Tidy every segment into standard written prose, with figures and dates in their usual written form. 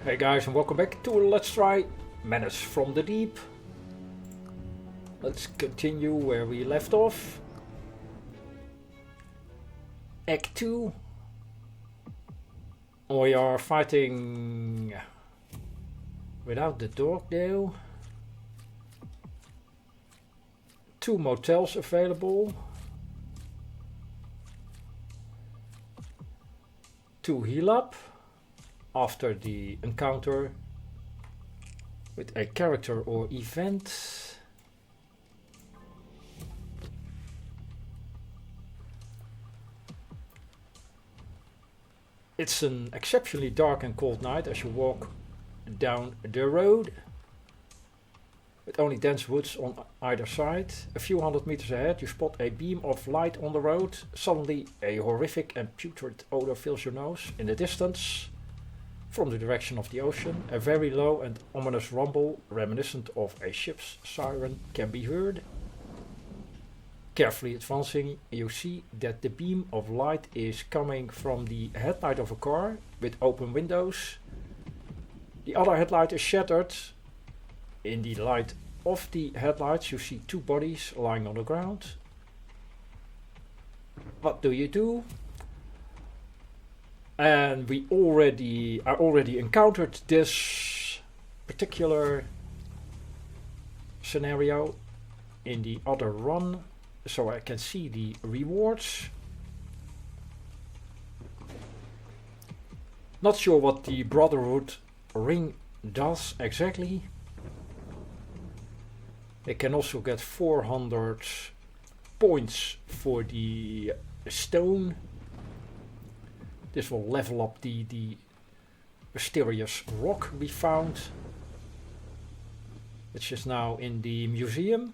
Hey guys, and welcome back to Let's Try Menace from the Deep. Let's continue where we left off. Act 2. We are fighting without the dog though. 2 motels available. 2 heal up. After the encounter with a character or event. It's an exceptionally dark and cold night as you walk down the road with only dense woods on either side. A few hundred meters ahead you spot a beam of light on the road. Suddenly a horrific and putrid odor fills your nose. In the distance, from the direction of the ocean, a very low and ominous rumble, reminiscent of a ship's siren, can be heard. Carefully advancing, you see that the beam of light is coming from the headlight of a car with open windows. The other headlight is shattered. In the light of the headlights, you see 2 bodies lying on the ground. What do you do? And I already encountered this particular scenario in the other run, so I can see the rewards. Not sure what the Brotherhood ring does exactly. They can also get 400 points for the stone. This will level up the mysterious rock we found, which is now in the museum.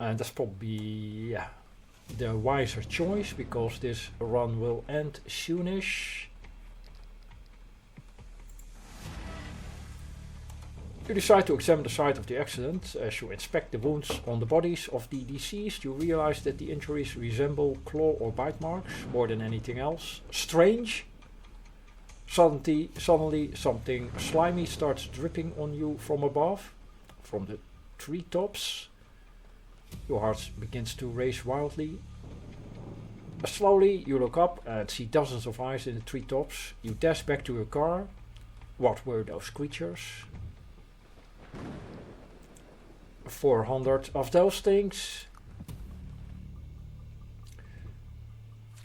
And that's probably the wiser choice, because this run will end soonish. You decide to examine the site of the accident. As you inspect the wounds on the bodies of the deceased, you realize that the injuries resemble claw or bite marks more than anything else. Strange. Suddenly something slimy starts dripping on you from above, from the treetops. Your heart begins to race wildly. Slowly you look up and see dozens of eyes in the treetops. You dash back to your car. What were those creatures? 400 of those things.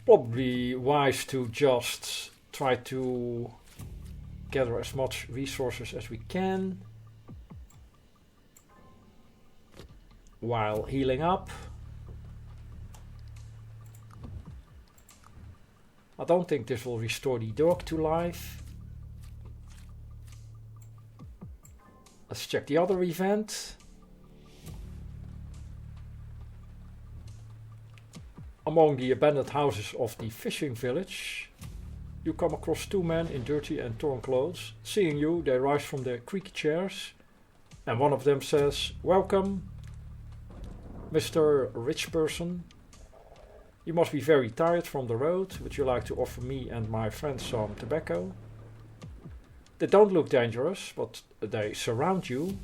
Probably wise to just try to gather as much resources as we can while healing up. I don't think this will restore the dog to life. Let's check the other event. Among the abandoned houses of the fishing village, you come across 2 men in dirty and torn clothes. Seeing you, they rise from their creaky chairs, and one of them says, "Welcome, Mr. Rich Person. You must be very tired from the road. Would you like to offer me and my friends some tobacco?" They don't look dangerous, but they surround you.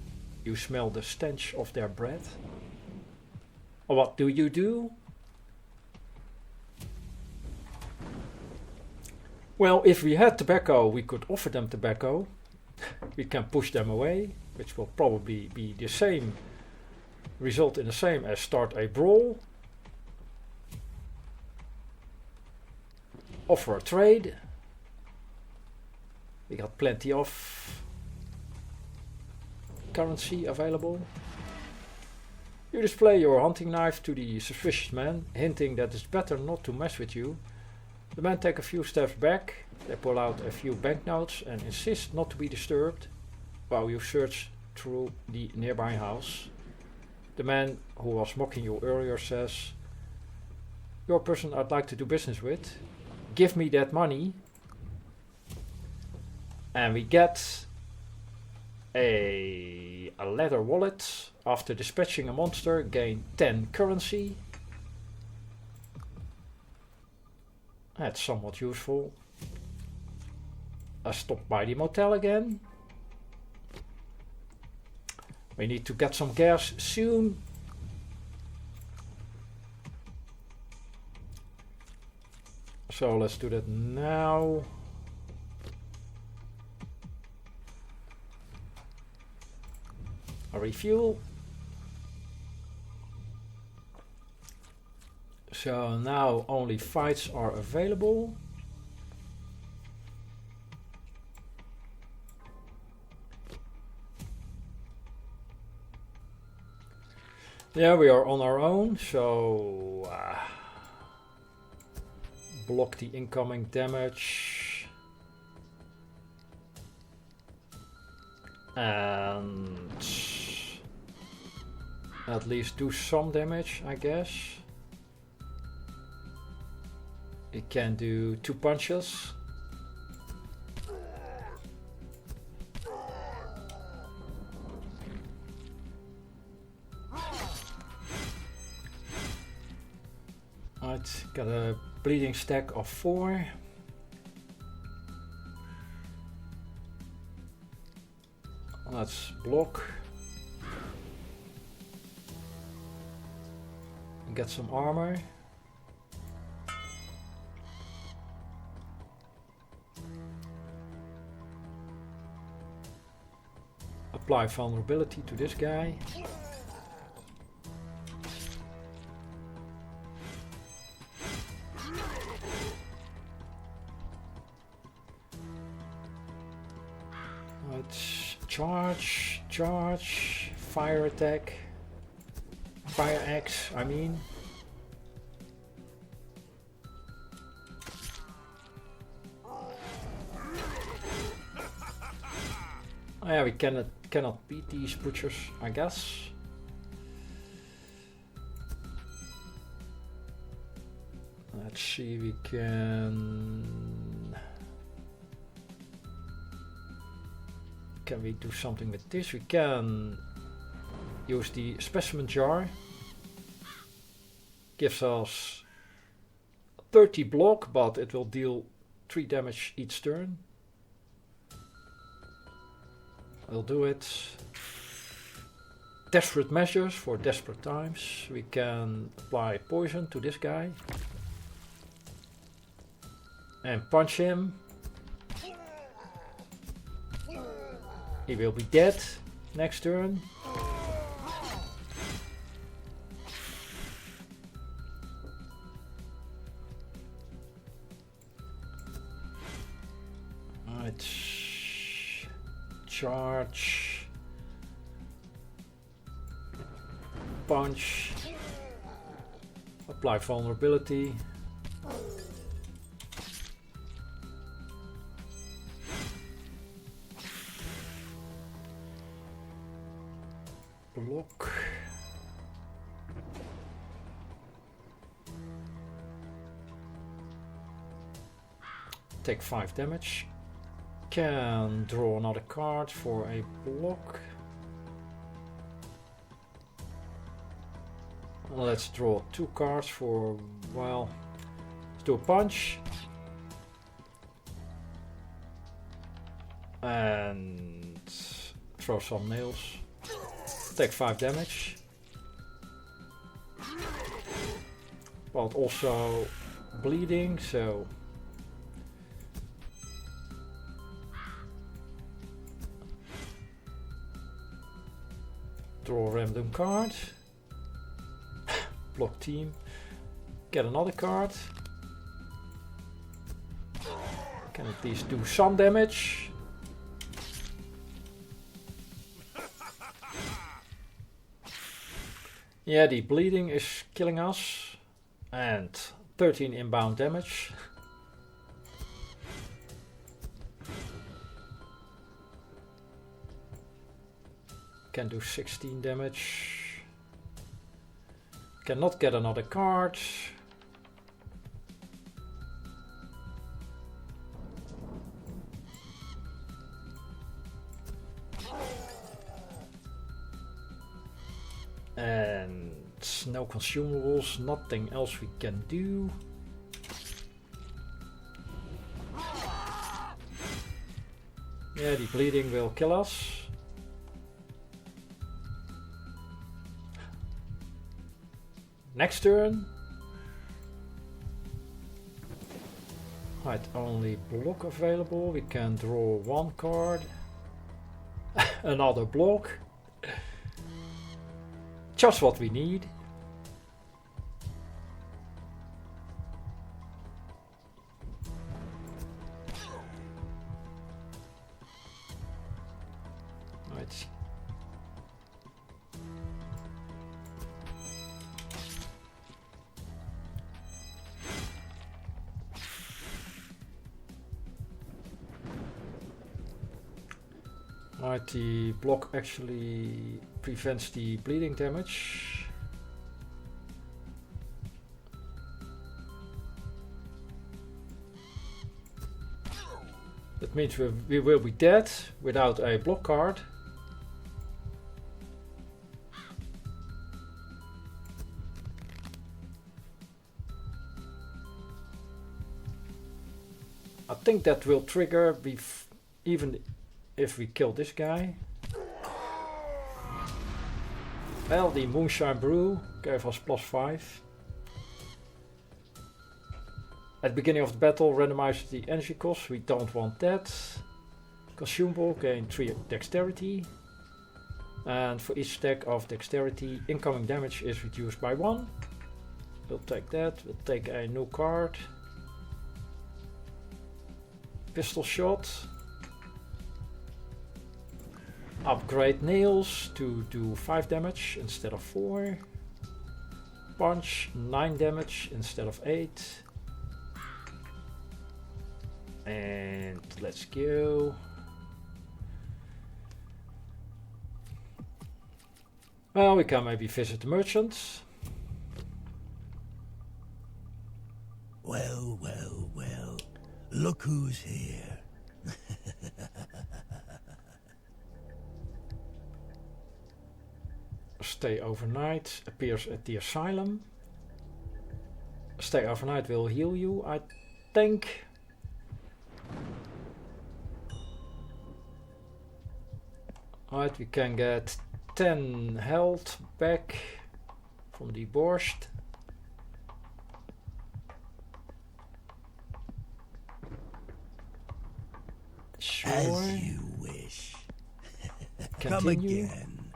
You smell the stench of their breath. What do you do? Well, if we had tobacco, we could offer them tobacco. We can push them away, which will probably be the same, result in the same as start a brawl. Offer a trade. We got plenty of currency available. You display your hunting knife to the suspicious man, hinting that it's better not to mess with you. The men take a few steps back. They pull out a few banknotes and insist not to be disturbed while you search through the nearby house. The man who was mocking you earlier says, "You're a person I'd like to do business with. Give me that money." And we get a leather wallet. After dispatching a monster, gain 10 currency. That's somewhat useful. I stopped by the motel again. We need to get some gas soon. So let's do that now. A refuel. So now only fights are available. Yeah, we are on our own, so block the incoming damage. And at least do some damage, I guess. It can do 2 punches. Right, got a bleeding stack of 4. Let's block. And get some armor. Apply vulnerability to this guy. Let's charge, fire attack, fire axe, I mean. Oh yeah, we cannot beat these butchers, I guess. Let's see, we can we do something with this? We can use the specimen jar. Gives us 30 block, but it will deal 3 damage each turn. We'll do it. Desperate measures for desperate times. We can apply poison to this guy. And punch him. He will be dead next turn. Right. Charge. Punch. Apply vulnerability. Block. Take 5 damage. Can draw another card for a block. Let's draw 2 cards for, well, let's do a punch. And throw some nails. Take 5 damage. But also bleeding, so draw a random card. Block team. Get another card. Can at least do some damage. Yeah, the bleeding is killing us. And 13 inbound damage. Can do 16 damage. Cannot get another card. And no consumables, nothing else we can do. Yeah, the bleeding will kill us. Next turn. Right, only block available. We can draw one card. Another block. Just what we need. Right. Right, the block actually prevents the bleeding damage. That means we will be dead without a block card. I think that will trigger even if we kill this guy. Well, the Moonshine Brew gave us +5. At the beginning of the battle, randomize the energy cost. We don't want that. Consumable, gain 3 dexterity. And for each stack of dexterity, incoming damage is reduced by 1. We'll take that. We'll take a new card. Pistol shot. Upgrade nails to do 5 damage instead of 4. Punch, 9 damage instead of 8. And let's go. Well, we can maybe visit the merchant. Well, well, well. Look who's here. Stay overnight appears at the asylum. Stay overnight will heal you, I think. Right, we can get 10 health back from the borscht. Sure. As you wish. Come again,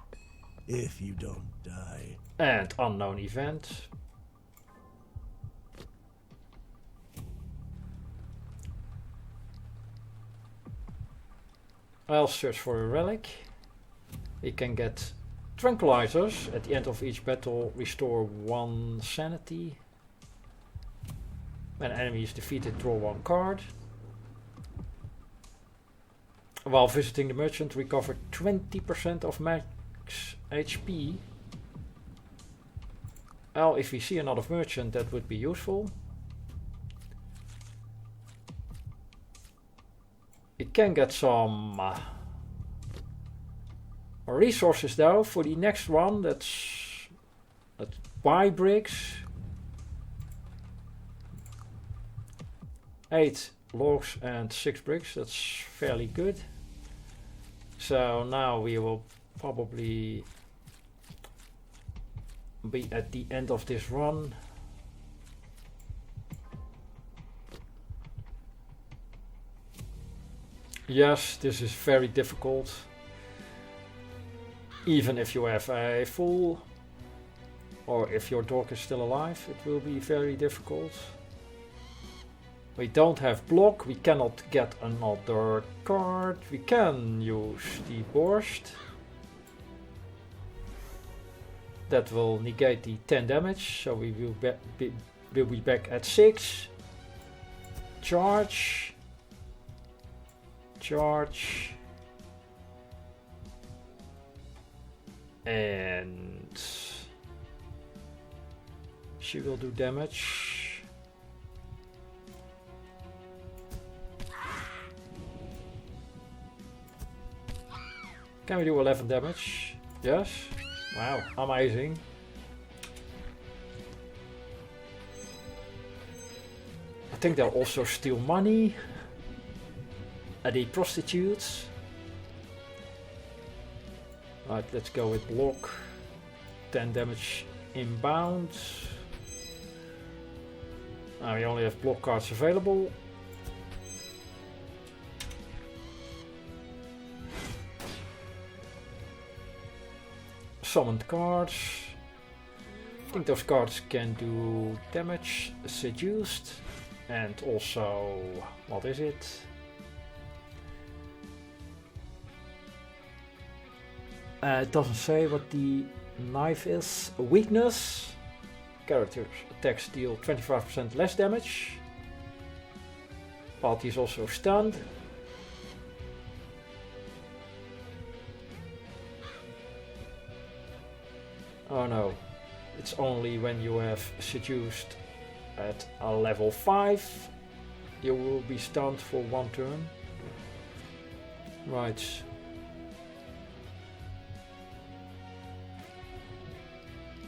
if you don't die. And unknown event. I'll search for a relic. We can get tranquilizers. At the end of each battle, restore 1 sanity. When an enemy is defeated, draw 1 card. While visiting the merchant, recover 20% of max HP. Well, if we see another merchant, that would be useful. We can get some resources though for the next one. That's buy bricks. 8 logs and 6 bricks. That's fairly good. So now we will probably be at the end of this run. Yes, this is very difficult. Even if you have a full, or if your dog is still alive, it will be very difficult. We don't have block, we cannot get another card. We can use the borscht. That will negate the 10 damage, so we will be back at 6. Charge. Charge. And she will do damage. Can we do 11 damage? Yes. Wow, amazing. I think they'll also steal money. The prostitutes. Right, let's go with block. 10 damage inbound. We only have block cards available. Summoned cards. I think those cards can do damage. Seduced. And also, what is it? It doesn't say what the knife is. A weakness. Character attacks deal 25% less damage. Party is also stunned. Oh no, it's only when you have seduced at a level 5 you will be stunned for 1 turn. Right.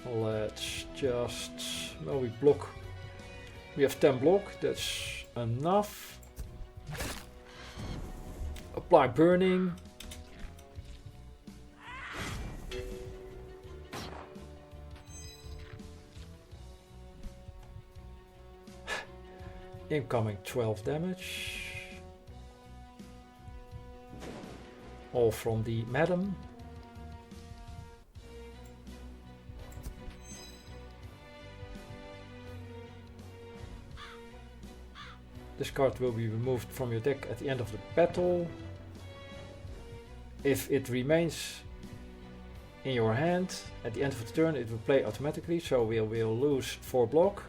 Let's just... well, we block. We have 10 block, that's enough. Apply burning. Incoming 12 damage. All from the madam. This card will be removed from your deck at the end of the battle. If it remains in your hand at the end of the turn, it will play automatically, so we will lose 4 block.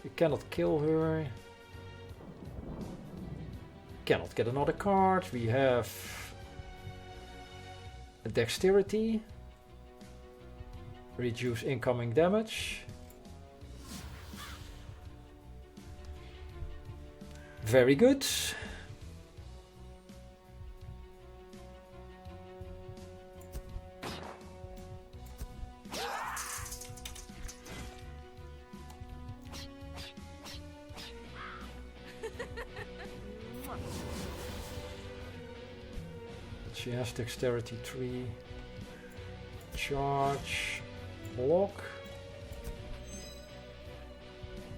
We cannot kill her. Cannot get another card. We have a dexterity. Reduce incoming damage. Very good. She has dexterity 3. Charge. Block.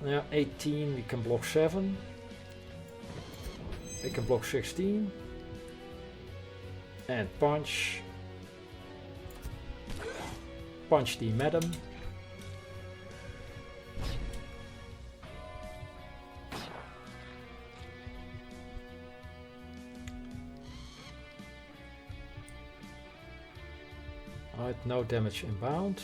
Yeah, 18. We can block 7. We can block 16. And punch. Punch the madam. Alright, no damage inbound.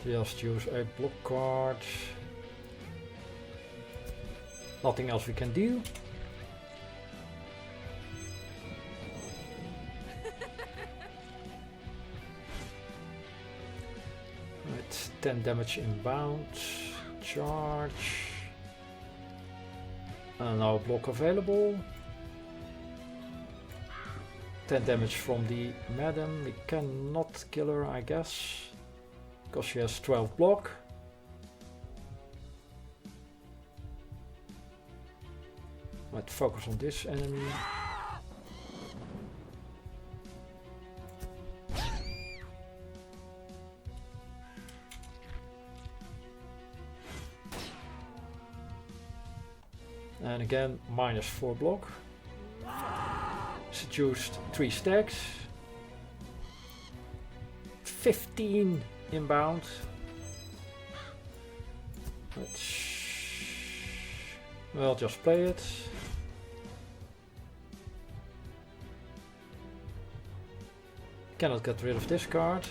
Just use a block card. Nothing else we can do. Right, 10 damage inbound. Charge. And now block available. 10 damage from the madam. We cannot kill her, I guess, because she has 12 block. Let's focus on this enemy. And again, minus 4 block. Seduced 3 stacks. 15 inbound. Well, just play it. Cannot get rid of this card.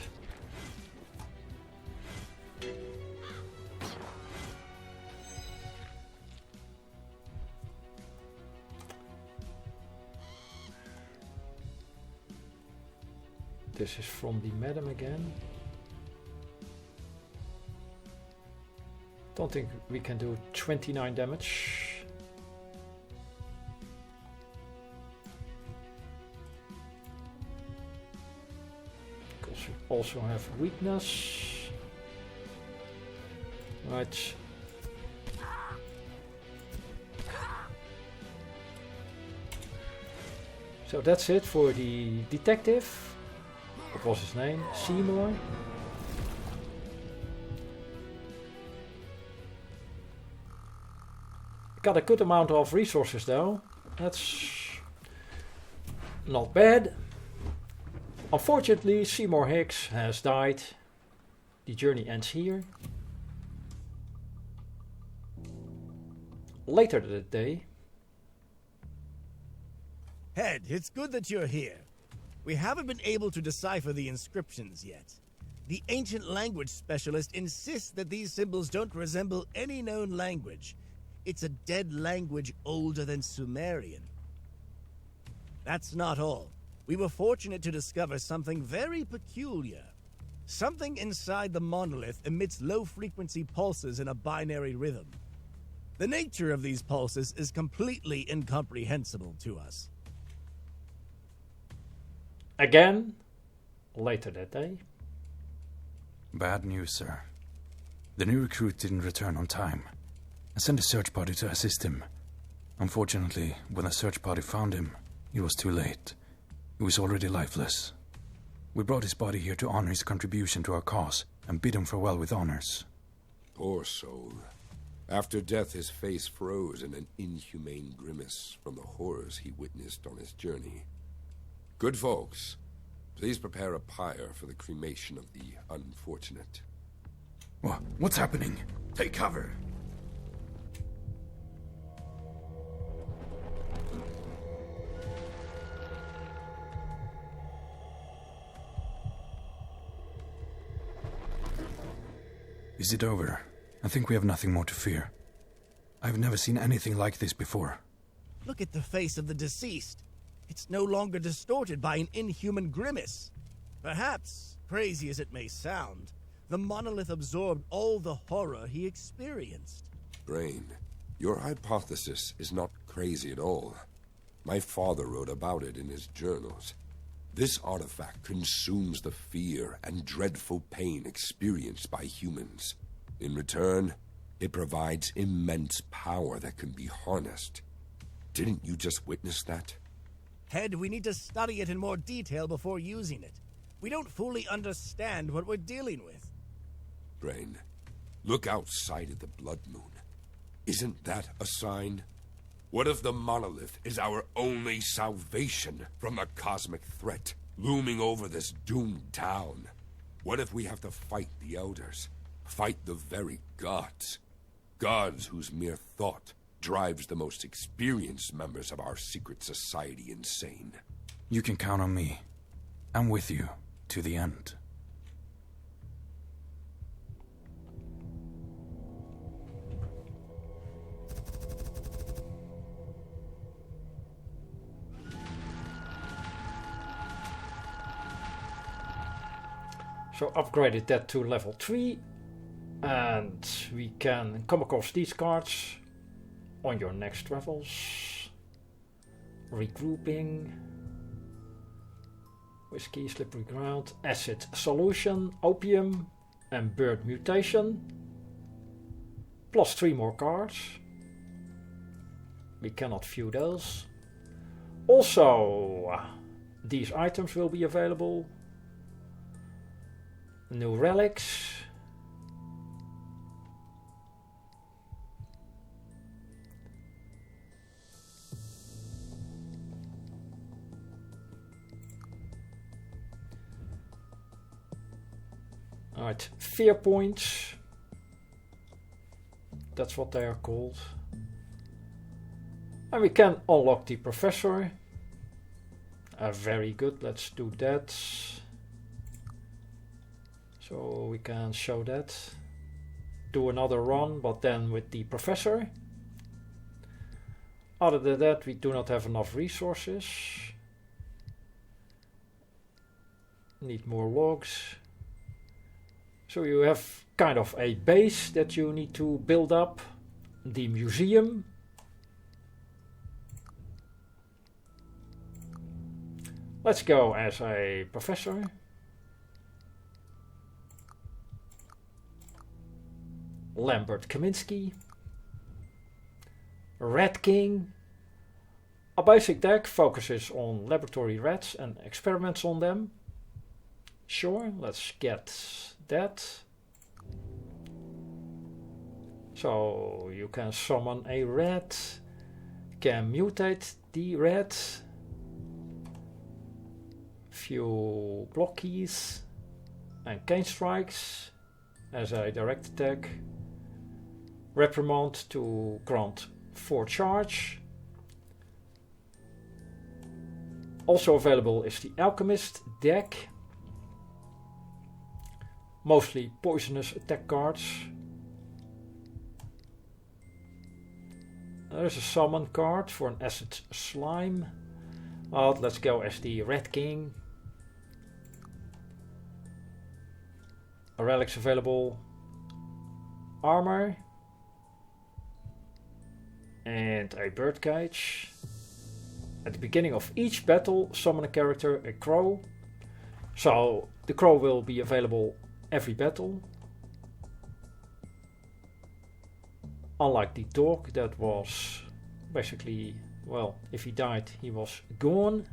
This is from the madam again. Don't think we can do 29 damage. Because we also have weakness. Right. So that's it for the detective. What was his name? Seymour. Got a good amount of resources though. That's not bad. Unfortunately, Seymour Higgs has died. The journey ends here. Later that day. Head, it's good that you're here. We haven't been able to decipher the inscriptions yet. The ancient language specialist insists that these symbols don't resemble any known language. It's a dead language older than Sumerian. That's not all. We were fortunate to discover something very peculiar. Something inside the monolith emits low-frequency pulses in a binary rhythm. The nature of these pulses is completely incomprehensible to us. Again, later that day. Bad news, sir. The new recruit didn't return on time. I sent a search party to assist him. Unfortunately, when the search party found him, it was too late. He was already lifeless. We brought his body here to honor his contribution to our cause and bid him farewell with honors. Poor soul. After death, his face froze in an inhumane grimace from the horrors he witnessed on his journey. Good folks, please prepare a pyre for the cremation of the unfortunate. What's happening? Take cover! Is it over? I think we have nothing more to fear. I've never seen anything like this before. Look at the face of the deceased. It's no longer distorted by an inhuman grimace. Perhaps, crazy as it may sound, the monolith absorbed all the horror he experienced. Brain, your hypothesis is not crazy at all. My father wrote about it in his journals. This artifact consumes the fear and dreadful pain experienced by humans. In return, it provides immense power that can be harnessed. Didn't you just witness that? Head, we need to study it in more detail before using it. We don't fully understand what we're dealing with. Brain, look outside of the Blood Moon. Isn't that a sign? What if the monolith is our only salvation from the cosmic threat looming over this doomed town? What if we have to fight the Elders? Fight the very gods? Gods whose mere thought drives the most experienced members of our secret society insane. You can count on me. I'm with you to the end. So upgraded that to level 3. And we can come across these cards on your next travels. Regrouping. Whiskey, slippery ground, acid solution, opium, and bird mutation. Plus 3 more cards. We cannot view those. Also, these items will be available. New relics. Alright, fear points. That's what they are called. And we can unlock the professor. Very good, let's do that. So we can show that. Do another run, but then with the professor. Other than that, we do not have enough resources. Need more logs. So you have kind of a base that you need to build up. The museum. Let's go as a professor. Lambert Kaminsky. Rat King. A basic deck focuses on laboratory rats and experiments on them. Sure, let's get that. So you can summon a rat, can mutate the rat, few block keys and cane strikes as a direct attack, reprimand to grant 4 charge. Also available is the Alchemist deck, mostly poisonous attack cards. There is a summon card for an acid slime. Let's go as the Rat King. A relics available, armor and a birdcage. At the beginning of each battle, summon a character, a crow. So the crow will be available every battle. Unlike the dog that was basically, well, if he died, he was gone.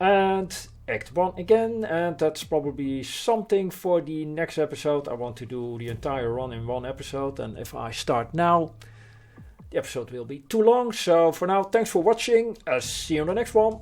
And Act 1 again, and that's probably something for the next episode. I want to do the entire run in one episode, and if I start now, the episode will be too long. So for now, thanks for watching. See you on the next one.